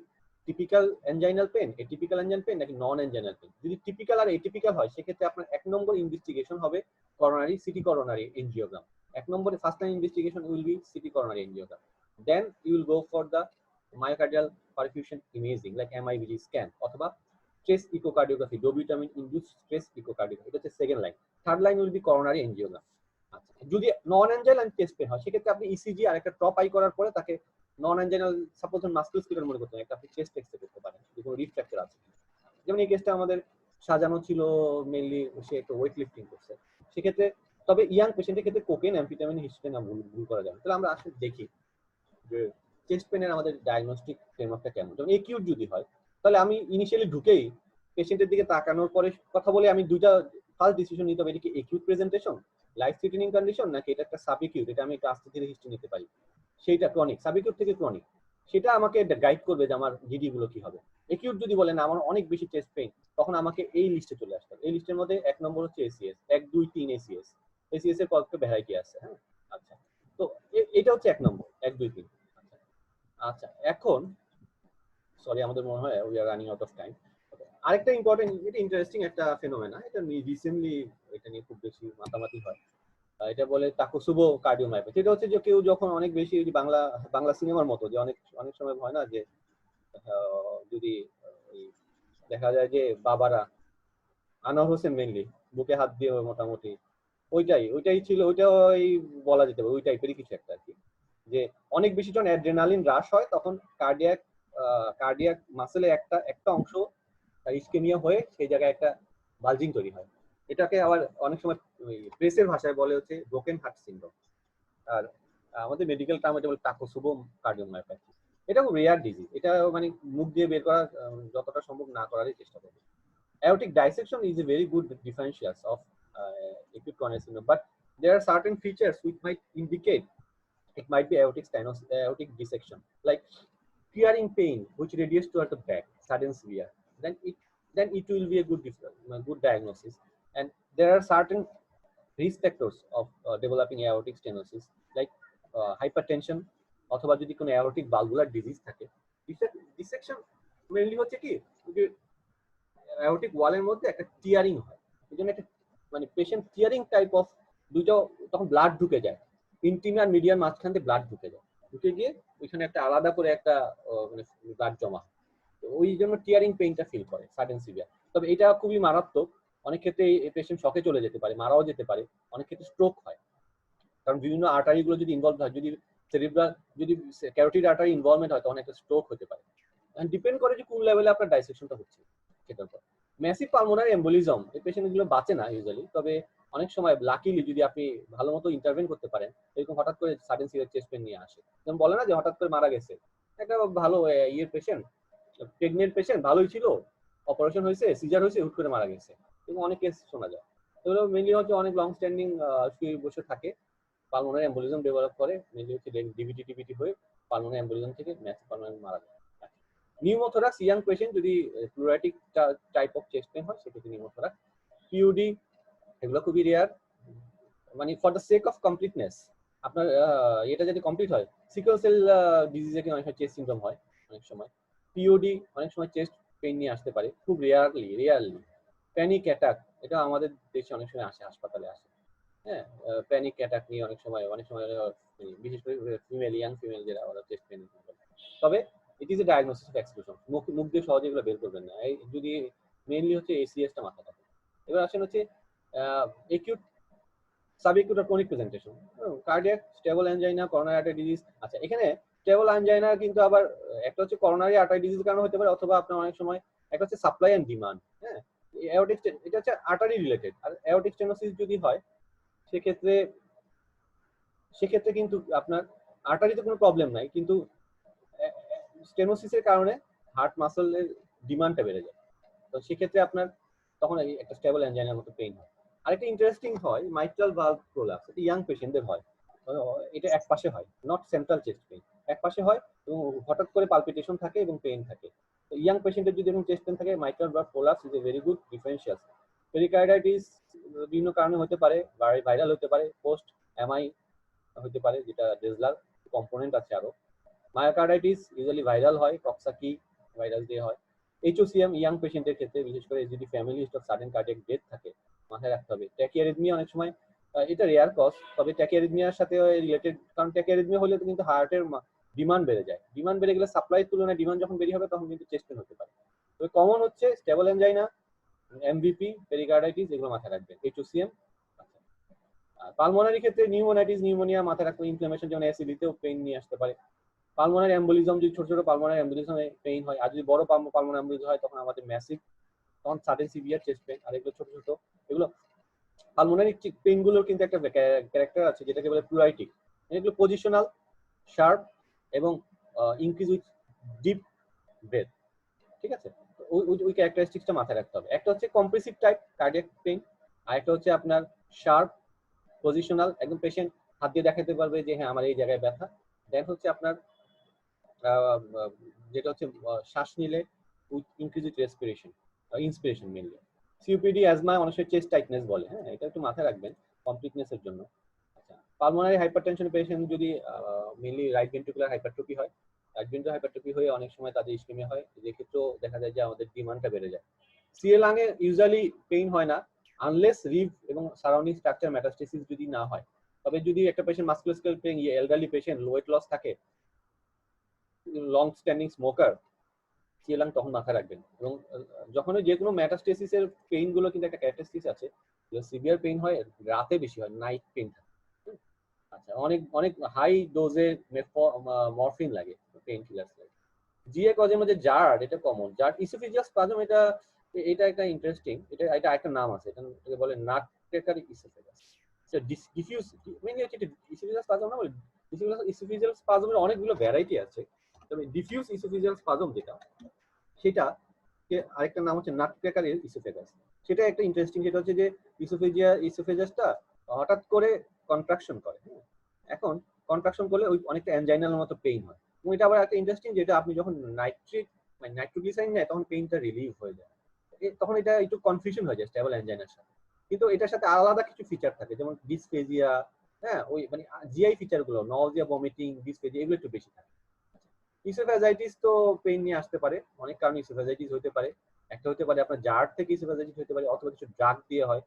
[SPEAKER 1] typical anginal pain, atypical anginal pain নাকি নন অ্যানজাইনাল পেন। যদি টিপিক্যাল আর এটিপিক্যাল হয় সেক্ষেত্রে আপনার 1 নম্বর ইনভেস্টিগেশন হবে করোনারি সিটি করোনারি এনজিওগ্রাম। 1 নম্বরে first line investigation will be CT coronary angiogram, then you will go for the myocardial perfusion imaging like MIBG scan অথবা stress echocardiography, dobutamine induced stress echocardiography, এটা হচ্ছে second line. Third line will be coronary angiogram. আচ্ছা, যদি নন অ্যাঞ্জাইনাল চেস্ট পেন হয় সেক্ষেত্রে আপনি ইসিজি আর একটা টপ আই করার পরে তাকে নন অ্যাঞ্জাইনাল সাপোজ মাস্কুলোস্কেলেটাল মনে করতে একটা আপনি চেস্ট এক্সরে করতে পারেন যে কোনো রিস্ক ফ্র্যাকচার আছে। যেমন এই কেসটা আমাদের সাজানো ছিল মেইনলি, সে একটা ওয়েট লিফটিং করছে সেক্ষেত্রে, তবে ইয়াং পেশেন্টের ক্ষেত্রে কোকেন অ্যাম্ফিটামিন হিস্ট্রি না ভুল করা যাবে। তাহলে আমরা আসলে দেখি যে চেস্ট পেনের আমাদের ডায়াগনস্টিক ফ্রেমওয়ার্কটা কেমন। যেমন একিউট যদি হয় তাহলে আমি ইনিশিয়ালি ঢুকেই পেশেন্টের দিকে তাকানোর পরে কথা বলে আমি দুইটা ফার্স্ট ডিসিশন নিতে হবে, এটা কি acute presentation, life threatening condition, নাকি এটা একটা সাব একিউট, এটা আমি একটা আস্তে ধীরে হিস্ট্রি নিতে পারি, সেইটা ক্রনিক, সাব একিউট থেকে ক্রনিক, সেটা আমাকে গাইড করবে যে আমার জিডি গুলো কি হবে। একিউট যদি বলেন আমার অনেক বেশি চেস্ট পেইন, তখন আমাকে এই লিস্টে চলে আসতে হবে। এই লিস্টের মধ্যে 1 নম্বর হচ্ছে এসিএস, 1 2 3 এসিএস, এসিএস এর কয়েকটা ভ্যারাইটি আছে। হ্যাঁ, আচ্ছা, তো এটা হচ্ছে 1 নম্বর, 1 2 3। আচ্ছা, এখন সরি আমাদের মনে হয় we are running out of time. আরেকটা ইম্পর্টেন্ট, এটা ইন্টারেস্টিং একটা ফেনোমেনা, এটা রিসেন্টলি এটা নিয়ে খুব বেশি মাতামাতি হয়। এটা বলে তাকোসুবো কার্ডিওমায়োপ্যাথি। এটা হচ্ছে যে কেউ যখন অনেক বেশি বাংলা বাংলা সিনেমার মতো যে অনেক অনেক সময় হয় না যে যদি দেখা যায় যে বাবারা, আনোয়ার হোসেন মেনলি বুকে হাত দিয়ে মোটামুটি ওইটাই ছিল, ওইটাই বলা যেতে পারে ওই টাইপেরই কিছু একটা আর কি, যে অনেক বেশি যখন অ্যাড্রেনালিন হ্রাস হয় তখন কার্ডিয়াক মাসেলে একটা একটা অংশ ইসকেমিয়া হয়ে সেই জায়গায় একটা বালজিং তৈরি হয়। এটাকে আবার অনেক সময় প্রেসের ভাষায় বলে হচ্ছে ব্রোকেন হার্ট সিনড্রোম, আর আমাদের মেডিকেল টার্ম এটা বলে টাকোসুবো কার্ডিওমায়োপ্যাথি। এটা খুব রেয়ার ডিজিজ, এটা মানে মুখ দিয়ে বের করা যতটা সম্ভব না করারই চেষ্টা করবে। Aortic dissection is a very good differentials of acute coronary syndrome, but there are certain features which might indicate it might be aortic dissection, like tearing pain which radiates toward the back, sudden severe. Then it will be a good diagnosis. And there are certain risk factors of developing aortic stenosis, like hypertension, অথবা যদি কোনো aortic valvular disease থাকে। dissection মেইনলি হচ্ছে কি অ্যাওরটিক ওয়ালের মধ্যে একটা টিয়ারিং হয়, এই জন্য একটা মানে পেশেন্ট টিয়ারিং টাইপ অফ দুইটা, তখন ব্লাড ঢুকে যায় ইন্টিম আর মিডিয়ার মাঝখান দিয়ে, ব্লাড ঢুকে যায়, ঢুকে গিয়ে ওইখানে একটা আলাদা করে একটা মানে ব্লাড জমা, তো ওই জন্য টিয়ারিং পেইনটা ফিল করে সাডেন সিভিয়ার। তবে এটা খুবই মারাত্মক, অনেক ক্ষেত্রে এই পেশেন্ট শকে চলে যেতে পারে, মারাও যেতে পারে, অনেক ক্ষেত্রে স্ট্রোক হয়, কারণ বিভিন্ন আর্টারি গুলো যদি ইনভলভ হয়, যদি সেরিব্রাল যদি ক্যারোটিড আর্টারি ইনভলভমেন্ট হয় তখন একটা স্ট্রোক হতে পারে। ডিপেন্ড করে যে কোন লেভেলে আপনার ডাইসেকশনটা হচ্ছে সেটার উপর। ম্যাসিভ পালমোনারি এম্বোলিজম এই পেশেন্টগুলো বাঁচে না ইউজুয়ালি, তবে অনেক সময় লাকিলি যদি আপনি ভালো মতো ইন্টারভেন করতে পারেন, এরকম হঠাৎ করে সাডেন সিভিয়ার চেস্ট পেন নিয়ে আসে, যেমন বলে না যে হঠাৎ করে মারা গেছে একটা ভালো ইয়ের পেশেন্ট, প্রেগনেন্ট পেশেন্ট, ভালোই ছিল, অপারেশন হয়েছে, সিজার হয়েছে, হুট করে মারা গেছে, এবং অনেক কেস শোনা যায়। এগুলো মেনলি হচ্ছে অনেক লং স্ট্যান্ডিং শুয়ে বসে থাকে, পালমোনারি এম্বোলিজম ডেভেলপ করে, মেনলি হচ্ছে ডিভিটি টিভিটি হয়ে পালমোনারি এম্বোলিজম থেকে ম্যাসিভ পালমোনারি মারা যায়। নিউমোথোরাক্স ইয়াং পেশেন্ট যদি প্লুরাটিক টাইপ অফ চেস্ট পেন হয় সেক্ষেত্রে নিউমোথোরাক্স। পিইউডি এগুলো খুবই রেয়ার, মানে for the sake of completeness আপনার এটা যদি কমপ্লিট হয়, সিকল সেল ডিজিজে কিন্তু অনেক সময় চেস্ট সিনড্রোম হয়, অনেক সময় পিইউডি অনেক সময় চেস্ট পেইন নিয়ে আসতে পারে, খুব রেয়ারলি। প্যানিক অ্যাটাক এটা আমাদের দেশে অনেক সময় আসে, হাসপাতালে আসে। হ্যাঁ, প্যানিক অ্যাটাক নিয়ে অনেক সময় বিশেষ করে ইয়াং ফিমেল যারা ওরা চেস্ট পেইন। তবে it is a diagnosis of exclusion, মুখ দিয়ে সহজে এগুলো বের করবেন না, এই যদি মেইনলি হচ্ছে এসিএসটা মাথা থাকে। এবার আসেন হচ্ছে একিউট, সাবএকিউট আর chronic presentation, cardiac stable angina, coronary artery disease. আচ্ছা, এখানে স্টেবল অ্যানজাইনা কিন্তু আবার একটা হচ্ছে করোনারি আর্টারি ডিজিজ কারণে হতে পারে, অথবা আপনার অনেক সময় একটা হচ্ছে সাপ্লাই এন্ড ডিমান্ড। হ্যাঁ, অ্যাওর্টিক এটা হচ্ছে আর্টারি রিলেটেড। আর অ্যাওর্টিক স্টেনোসিস যদি হয় সেক্ষেত্রে সেক্ষেত্রে কিন্তু আপনার আর্টারিতে কোনো প্রবলেম নাই, কিন্তু স্টেনোসিসের কারণে হার্ট মাসলের ডিমান্ডটা বেড়ে যায়। তো সেক্ষেত্রে আপনার তখন একটা স্টেবল অ্যাঞ্জাইনার মতো পেইন হয়। আরেকটা ইন্টারেস্টিং হয় মাইট্রাল ভালভ প্রোলাপস, এটা ইয়াং পেশেন্টদের হয়। এটা এক পাশে হয়, নট সেন্ট্রাল চেস্ট পেইন, এক পাশে হয় এবং হঠাৎ করে পালপিটেশন থাকে এবং পেইন থাকে। তো ইয়াং পেশেন্টের যদি এরকম চেস্ট পেইন থাকে, mitral valve prolapse is a very good differential. Pericarditis বিভিন্ন কারণে হতে পারে, ভাইরাল হতে পারে, পোস্ট এমআই হতে পারে, যেটা ডেজলার কম্পোনেন্ট আছে আরো। মায়োকার্ডাইটিস ইউজুয়ালি ভাইরাল হয়, কক্সাকি ভাইরাস দিয়ে হয়। এইচওসিএম ইয়াং পেশেন্টের ক্ষেত্রে, বিশেষ করে যদি family history of sudden cardiac death থাকে, মাথায় রাখতে হবে। ট্যাকিয়ারিথমিয়া অনেক সময় এটা রেয়ার কজ, তবে ট্যাকিয়ারিথমিয়ার সাথে রিলেটেড, কারণ ট্যাকিয়ারিথমিয়া হলে কিন্তু হার্টের ডিমান্ড বেড়ে যায়। ডিমান্ড বেড়ে গেলে সাপ্লাইয়ের তুলনায় ডিমান্ড যখন বেশি হবে তখন কিন্তু চেস্ট পেন হতে পারে। তবে কমন হচ্ছে স্টেবল এনজাইনা, এমভিপি, পেরিকার্ডাইটিস, এগুলো মাথায় রাখবেন। এইচওসিএম। পালমোনারি ক্ষেত্রে নিউমোনাইটিস, নিউমোনিয়া মাথায় রাখতে, ইনফ্লামেশন যেমন অ্যাসিডিতেও পেইন নিয়ে আসতে পারে। পালমোনারি এম্বোলিজম, যদি ছোট ছোট পালমোনারি এম্বোলিজমে পেইন হয়, আর যদি বড় পালমোনারি এম্বোলিজম হয় তখন আমাদের ম্যাসিভ, তখন সাডেন সিভিয়ার চেস্ট পেইন। আর এগুলো ছোট ছোট, এগুলো পালমোনারি পেইন গুলোর কিন্তু একটা ক্যারেক্টার আছে যেটাকে বলে প্লুরাইটিক। এগুলো পজিশনাল, শার্প এবং ইনক্রিজ উইথ ডিপ ব্রেথ। ঠিক আছে, ওই ক্যারেক্টারিস্টিক্সটা মাথায় রাখতে হবে। একটা হচ্ছে কম্প্রেসিভ টাইপ কার্ডিয়াক পেইন, আর একটা হচ্ছে আপনার শার্প, পজিশনাল, একদম পেশেন্ট হাত দিয়ে দেখাতে পারবে যে হ্যাঁ আমার এই জায়গায় ব্যথা। দেন হচ্ছে আপনার যেটা হচ্ছে শ্বাস নিলে with increase with respiration, inspiration mainly. COPD, asthma, মানুষের চেস্ট টাইটনেস বলে, হ্যাঁ এটা একটু মাথায় রাখবেন কমপ্লিটনেসের জন্য। আচ্ছা, পালমোনারি হাইপারটেনশন পেশেন্ট যদি মেনলি রাইট ভেন্ট্রিকুলার হাইপারট্রফি হয়, রাইট ভেন্ট্রিকুলার হাইপারট্রফি হয়ে অনেক সময় তাদের ইসকেমিয়া হয়, এক্ষেত্রেও দেখা যায় যে আমাদের ডিমান্ডটা বেড়ে যায়। সিএ লাঙে ইউজুয়ালি পেইন হয় না আনলেস রিভ এবং সারাউন্ডিং স্ট্রাকচার মেটাস্টেসিস যদি না হয়। তবে যদি একটা patient musculoskeletal pain, elderly patient, weight loss থাকে, লং স্ট্যান্ডিং স্মোকার, সিএলাং তখন মাথায় রাখবেন। এবং যখন যে কোনো মেটাস্টেসিসের পেইন গুলো কিন্তু একটা ক্যারেক্টারিস্টিক্স আছে, সিভিয়ার পেইন হয় রাতে বেশি হয়, নাইট পেইন থাকে। আচ্ছা, অনেক অনেক হাই ডোজে মরফিন লাগে, পেইন কিলার্স লাগে। জিএ কজের মধ্যে জার্ড, এটা কমন। জার্ড ইসোফেজিয়াস স্পাজম, এটা এটা একটা ইন্টারেস্টিং, এটা এটা একটা নাম আছে, এটাকে বলে নাট ক্র্যাকার ইসোফেজাস। ডিফিউজ মেইনলি হচ্ছে ইসোফেজিয়াস স্পাজম না, বলে ইসোফেজিয়াল স্পাজমের অনেকগুলো ভ্যারাইটি আছে। তবে ডিফিউজ ইসোফেজিয়াল স্পাজম যেটা, সেটা আরেকটা নাম হচ্ছে নাট ক্র্যাকার ইসোফেগাস। সেটা একটা ইন্টারেস্টিং, যেটা হচ্ছে যে ইসোফেজাসটা হঠাৎ করে কন্ট্রাকশন করে। এখন কন্ট্রাকশন করলে ওই অনেকটা অ্যানজাইনাল মতো পেইন হয়। এবং এটা আবার একটা ইন্টারেস্টিং, যেটা আপনি যখন নাইট্রোগ্লিসারিন নেয় তখন পেইনটা রিলিভ হয়ে যায়। তখন এটা একটু কনফিউশন হয়ে যায় স্টেবল অ্যানজাইনার সাথে। কিন্তু এটার সাথে আলাদা কিছু ফিচার থাকে, যেমন ডিসফেজিয়া, হ্যাঁ ওই মানে জিআই ফিচার গুলো, নজিয়া, ভমিটিং, ডিসফেজিয়া, এগুলো একটু বেশি থাকে। ইসোফেজাইটিস তো পেইন নিয়ে আসতে পারে, অনেক কারণে ইসোফেজাইটিস হতে পারে। একটা হতে পারে আপনার জার্ড থেকে ইসোফেজাইটিস হতে পারে, অথবা কিছু ড্রাগ দিয়ে হয়,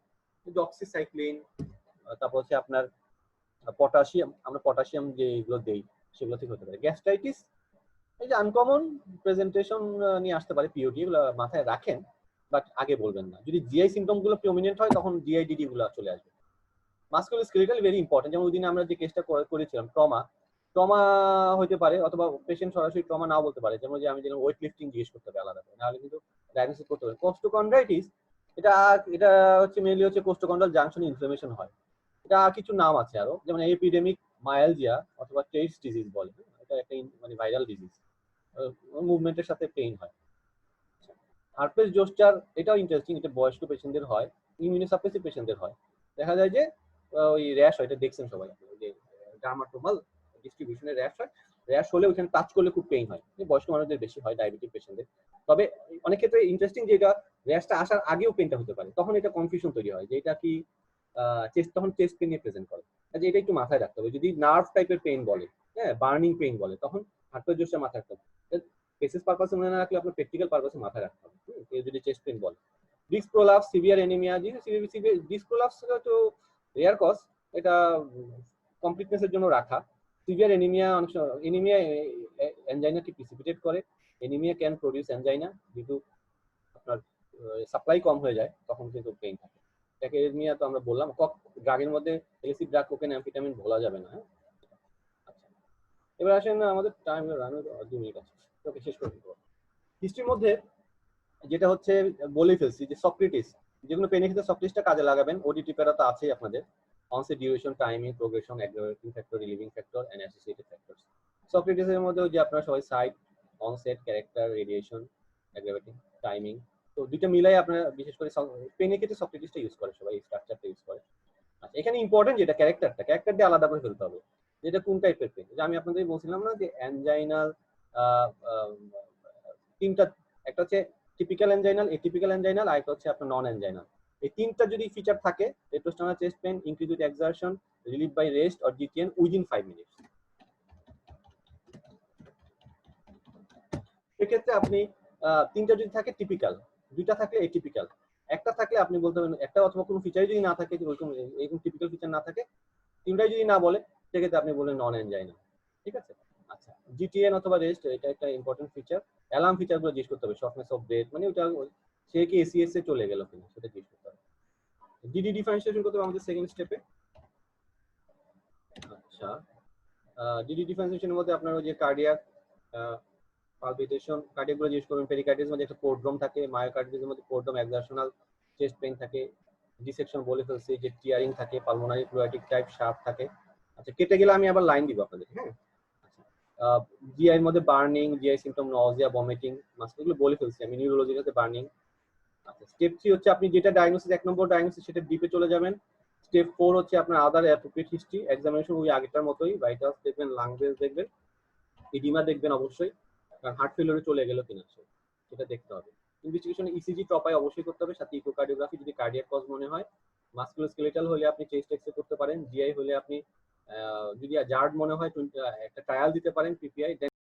[SPEAKER 1] ডক্সিসাইক্লিন, তারপর হচ্ছে আপনার পটাশিয়াম, আমরা পটাশিয়াম যেগুলো দেই সেগুলো থেকে হতে পারে। গ্যাস্ট্রাইটিস, এই যে আনকমন প্রেজেন্টেশন নিয়ে আসতে পারে, পিওডি, এগুলো মাথায় রাখেন, বাট আগে বলবেন না। যদি জিআই সিমটম গুলো প্রমিনেন্ট হয় তখন জিআইডিডি গুলো চলে আসবে। মাস্কুলোস্কেলেটাল ভেরি ইম্পর্টেন্ট, যেমন ওই দিন আমরা যে কেসটা করেছিলাম, ট্রমা, ট্রমা হতে পারে, অথবা পেশেন্ট সরাসরি ট্রমা নাও বলতে পারে, যেমন যে আমি যেন ওয়েট লিফটিং জিজ্ঞেস করতে হবে আলাদা করে, নাহলে কিন্তু ডায়াগনোসিস করতে হবে। কোস্টোকন্ড্রাইটিস, এটা এটা হচ্ছে মেইনলি হচ্ছে কোস্টোকন্ড্রাল জাংশন ইনফ্লামেশন হয়। এটা কিছু নাম আছে আরো, যেমন এপিডেমিক মায়ালজিয়া অথবা টেইটস ডিজিজ বলে, এটা একটা মানে ভাইরাল ডিজিজ, মুভমেন্টের সাথে পেইন হয়। হার্পেস জোস্টার, এটাও ইন্টারেস্টিং, এটা বয়স্ক পেশেন্টদের হয়, ইমিউনোসাপ্রেসিভ পেশেন্টদের হয়। দেখা যায় যে ওই র্যাশ হয়, এটা দেখছেন সবাই, যে ডার্মাটোমাল ডিস্ট্রিবিউশনের র্যাশ হয়, র্যাশ হলে ওইখানে টাচ করলে খুব পেইন হয়, বয়স্ক মানুষদের বেশি হয়, ডায়াবেটিক পেশেন্টদের। তবে অনেক ক্ষেত্রে ইন্টারেস্টিং যে এটা র্যাশটা আসার আগেও পেইনটা হতে পারে, তখন এটা কনফিউশন তৈরি হয় যে এটা কি চেস্ট, তখন চেস্ট পেইন নিয়ে প্রেজেন্ট করে। যে এটা একটু মাথায় রাখতে হবে। যদি নার্ভ টাইপের পেইন বলে, হ্যাঁ বার্নিং পেইন বলে, তখন হার্পেস জোস্টার মাথায় রাখতে হবে। পেসেস পারপাসে মনে না রাখলে আপনার প্র্যাকটিক্যাল পারপাসে মাথায় রাখতে হবে। যদি চেস্ট পেইন বলে। Disc prolapse, severe anaemia, disc prolapse তো রেয়ার কজ, এটা কমপ্লিটনেসের জন্য রাখা। সিভিয়ার এনিমিয়া, অনেক সময় এনিমিয়া এনজাইনাকে প্রিসিপিটেট করে। এনিমিয়া ক্যান প্রডিউস এনজাইনা, যেহেতু আপনার সাপ্লাই কম হয়ে যায় তখন কিন্তু পেইন থাকে। ট্যাকিয়ারিথমিয়া তো আমরা বললাম, ড্রাগের মধ্যে এলএসডি ড্রাগ, কোকেন, অ্যাম্ফেটামিন ভোলা যাবে না। আচ্ছা, এবার আসেন, আমাদের টাইম রান 2 মিনিট আছে, ওকে শেষ করে দিতে। হিস্ট্রির মধ্যে যেটা হচ্ছে বলে ফেলছি যে সক্রেটিস, যেগুলো পেনে ক্ষেত্রে সক্রেটিসটা কাজে লাগাবেন। ওডিটি প্যারা তো আছেই আপনাদের, onset, duration, timing, progression, aggravating factor, relieving factor and associated factors. সক্রেটিসের মধ্যে ওই যে আপনারা সবাই site, onset, character, radiation, aggravating, timing, তো দুইটা মিলাই আপনারা বিশেষ করে পেনে ক্ষেত্রে সক্রেটিসটা ইউজ করে, সবাই স্ট্রাকচারটা ইউজ করে। আচ্ছা, এখানে ইম্পর্টেন্ট যেটা ক্যারেক্টার দিয়ে আলাদা করে ফেলতে হবে, যেটা কোন টাইপের পেন। যে আমি আপনাদের বলছিলাম না যে অ্যানজাইনাল তিনটা, একটা হচ্ছে টিপিক্যাল অ্যানজাইনাল, এটিপিক্যাল অ্যানজাইনাল, আর একটা হচ্ছে আপনার নন অ্যানজাইনাল। এই তিনটা যদি ফিচার থাকে, retrosternal chest pain, increase with exertion, relieve by rest or GTN within 5 minutes. সেক্ষেত্রে আপনি তিনটা যদি থাকে টিপিক্যাল, দুইটা থাকলে এটিপিক্যাল, একটা থাকলে আপনি বলতে পারেন একটা, অথবা কোনো ফিচারই যদি না থাকে, ওরকম এরকম টিপিক্যাল ফিচার না থাকে, তিনটাই যদি না বলে, সেক্ষেত্রে আপনি বললেন নন অ্যানজাইনা। ঠিক আছে? আচ্ছা, জিটিএন অথবা রেস্ট, এটা একটা ইম্পর্টেন্ট ফিচার। অ্যালার্ম ফিচার গুলো জিজ্ঞেস করতে হবে, শর্টনেস অফ ব্রেথ, মানে ওটা সে কি এসিএস এ চলে গেল কিনা সেটা জিজ্ঞেস করতে হবে। ডিডি ডিফারেন্সিয়েশন করতে হবে আমাদের সেকেন্ড স্টেপে। আচ্ছা, ডিডি ডিফারেন্সিয়েশনের মধ্যে আপনার ওই যে কার্ডিয়াক পালপিটেশন, কার্ডিয়াক গুলো জিজ্ঞেস করবেন। পেরিকার্ডিয়াস মধ্যে একটা পোর্টড্রোম থাকে, মায়োকার্ডিয়াসের মধ্যে পোর্টড্রোম, এক্সারশনাল চেস্ট পেইন থাকে, ডিসেকশন বলে ফেলছি, যে টিয়ারিং থাকে, পালমোনারি ফ্লুয়াটিক টাইপ শার্প থাকে। আচ্ছা, কেটে গেলে আমি আবার লাইন দিব আপনাদের, হ্যাঁ। জিআই এর মধ্যে burning, GI symptom Nazia, vomiting, এগুলো বলে ফেলছি আমি। নিউরোলজির মধ্যে বার্নিং। আচ্ছা, স্টেপ 3 হচ্ছে আপনি যেটা ডায়াগনোসিস, 1 নম্বর ডায়াগনোসিস, সেটা ডিপে চলে যাবেন। স্টেপ 4 হচ্ছে আপনার আদার অ্যাপ্রোপ্রিয়েট হিস্ট্রি এক্সামিনেশন, ওই আগেরটার মতোই, ভাইটালস দেখবেন, লাং বেস দেখবেন, এডিমা দেখবেন অবশ্যই, কারণ হার্ট ফেলিওরে চলে গেল কিনা সেটা দেখতে হবে। ইনভেস্টিগেশনে ইসিজি টপাই অবশ্যই করতে হবে, সাথে ইকোকার্ডিওগ্রাফি যদি কার্ডিয়াক কজ মনে হয়। মাসকুলোস্কেলেটাল হলে আপনি চেস্ট এক্সরে করতে পারেন। জিআই হলে আপনি যদি জার্ড মনে হয় একটা ট্রায়াল দিতে পারেন, পিপিআই।